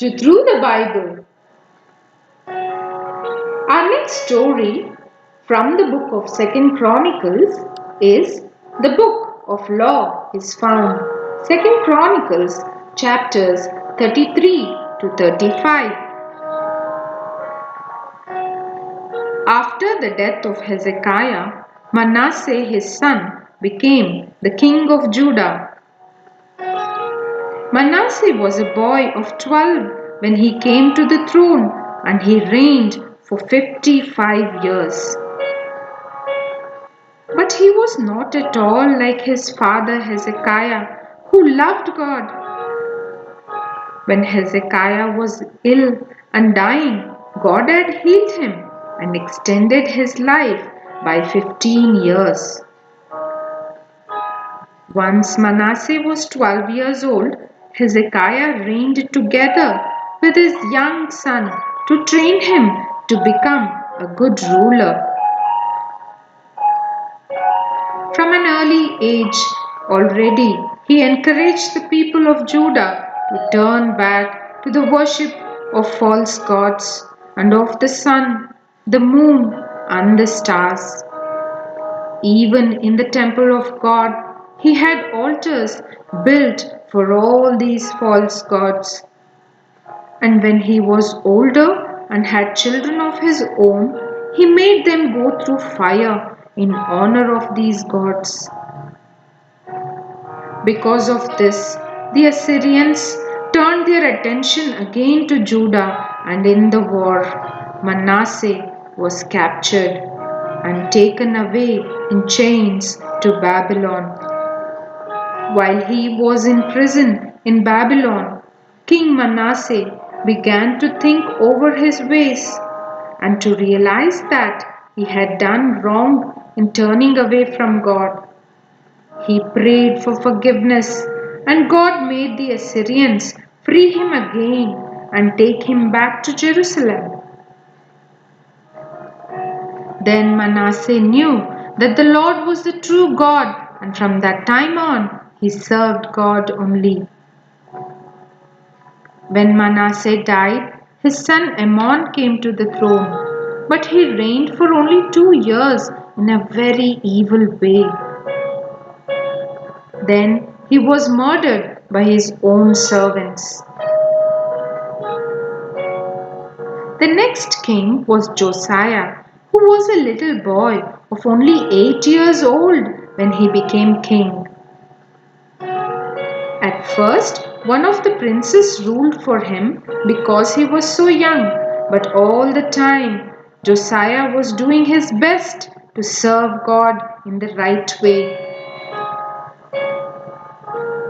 to Through the Bible. Our next story from the book of 2nd Chronicles is the book of law is found. 2nd Chronicles chapters 33 to 35. After the death of Hezekiah, Manasseh his son became the king of Judah. Manasseh was a boy of 12 when he came to the throne, and he reigned for 55 years. But he was not at all like his father Hezekiah, who loved God. When Hezekiah was ill and dying, God had healed him and extended his life by 15 years. Once Manasseh was 12 years old, Hezekiah reigned together with his young son to train him to become a good ruler. From an early age already, he encouraged the people of Judah to turn back to the worship of false gods and of the sun, the moon, and the stars. Even in the temple of God, he had altars built for all these false gods. And when he was older and had children of his own, he made them go through fire in honor of these gods. Because of this, the Assyrians turned their attention again to Judah, and in the war, Manasseh was captured and taken away in chains to Babylon. While he was in prison in Babylon, King Manasseh began to think over his ways and to realize that he had done wrong in turning away from God. He prayed for forgiveness, and God made the Assyrians free him again and take him back to Jerusalem. Then Manasseh knew that the Lord was the true God, and from that time on he served God only. When Manasseh died, his son Amon came to the throne, but he reigned for only 2 years in a very evil way. Then he was murdered by his own servants. The next king was Josiah, who was a little boy of only 8 years old when he became king. At first, one of the princes ruled for him because he was so young, but all the time Josiah was doing his best to serve God in the right way.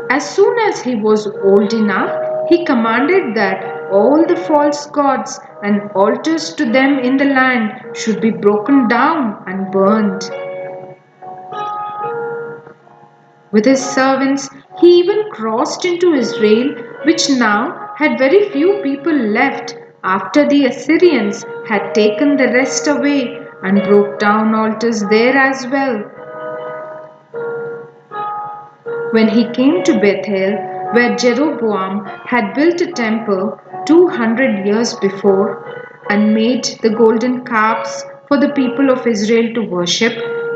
As soon as he was old enough, he commanded that all the false gods and altars to them in the land should be broken down and burned. With his servants, he even crossed into Israel, which now had very few people left after the Assyrians had taken the rest away and broke down altars there as well. When he came to Bethel, where Jeroboam had built a temple 200 years before and made the golden calves for the people of Israel to worship,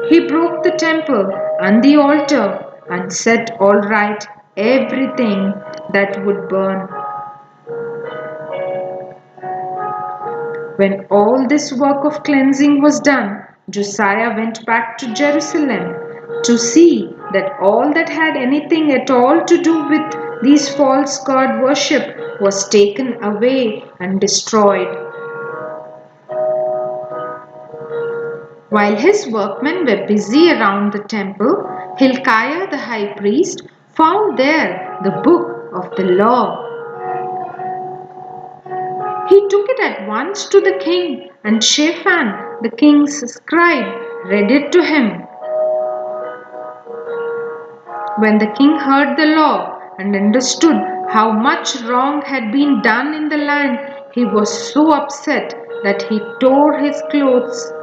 he broke the temple and the altar and set all right everything that would burn. When all this work of cleansing was done, Josiah went back to Jerusalem to see that all that had anything at all to do with these false god worship was taken away and destroyed. While his workmen were busy around the temple, Hilkiah the high priest found there the book of the law. He took it at once to the king, and Shaphan, the king's scribe, read it to him. When the king heard the law and understood how much wrong had been done in the land, he was so upset that he tore his clothes.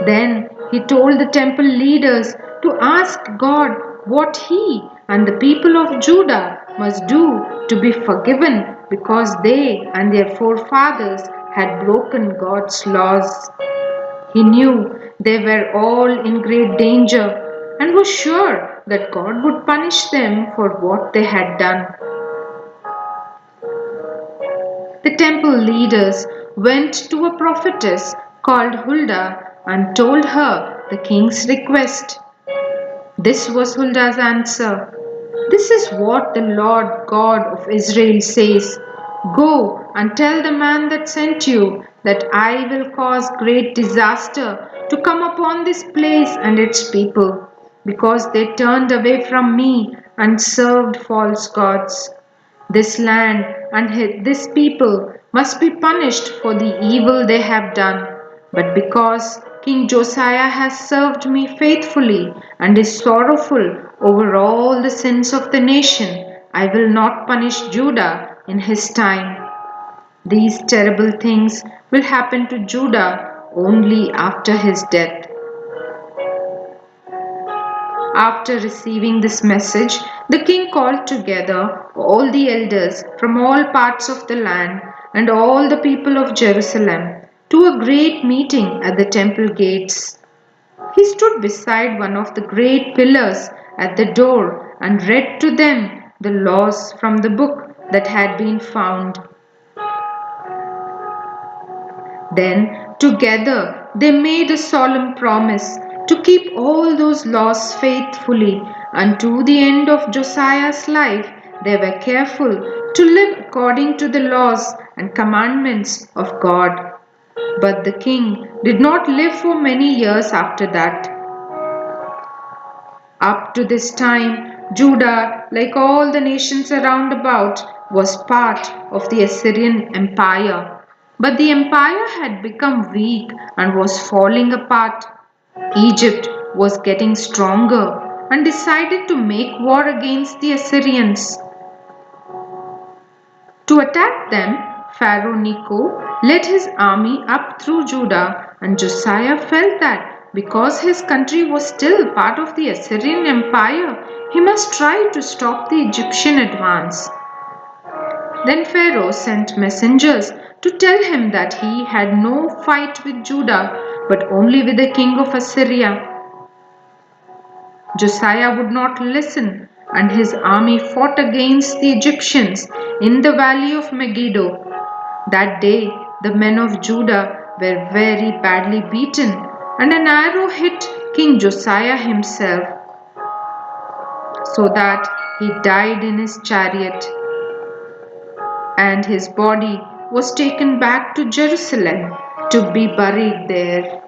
Then he told the temple leaders to ask God what he and the people of Judah must do to be forgiven because they and their forefathers had broken God's laws. He knew they were all in great danger and was sure that God would punish them for what they had done. The temple leaders went to a prophetess called Huldah and told her the king's request. This was Huldah's answer. This is what the Lord God of Israel says. Go and tell the man that sent you that I will cause great disaster to come upon this place and its people, because they turned away from me and served false gods. This land and this people must be punished for the evil they have done. But because King Josiah has served me faithfully and is sorrowful over all the sins of the nation, I will not punish Judah in his time. These terrible things will happen to Judah only after his death. After receiving this message, the king called together all the elders from all parts of the land and all the people of Jerusalem to a great meeting at the temple gates. He stood beside one of the great pillars at the door and read to them the laws from the book that had been found. Then together they made a solemn promise to keep all those laws faithfully, and to the end of Josiah's life they were careful to live according to the laws and commandments of God. But the king did not live for many years after that. Up to this time, Judah, like all the nations around about, was part of the Assyrian Empire. But the empire had become weak and was falling apart. Egypt was getting stronger and decided to make war against the Assyrians. To attack them, Pharaoh Necho led his army up through Judah, and Josiah felt that because his country was still part of the Assyrian Empire, he must try to stop the Egyptian advance. Then Pharaoh sent messengers to tell him that he had no fight with Judah, but only with the king of Assyria. Josiah would not listen, and his army fought against the Egyptians in the valley of Megiddo. That day, the men of Judah were very badly beaten, and an arrow hit King Josiah himself, so that he died in his chariot, and his body was taken back to Jerusalem to be buried there.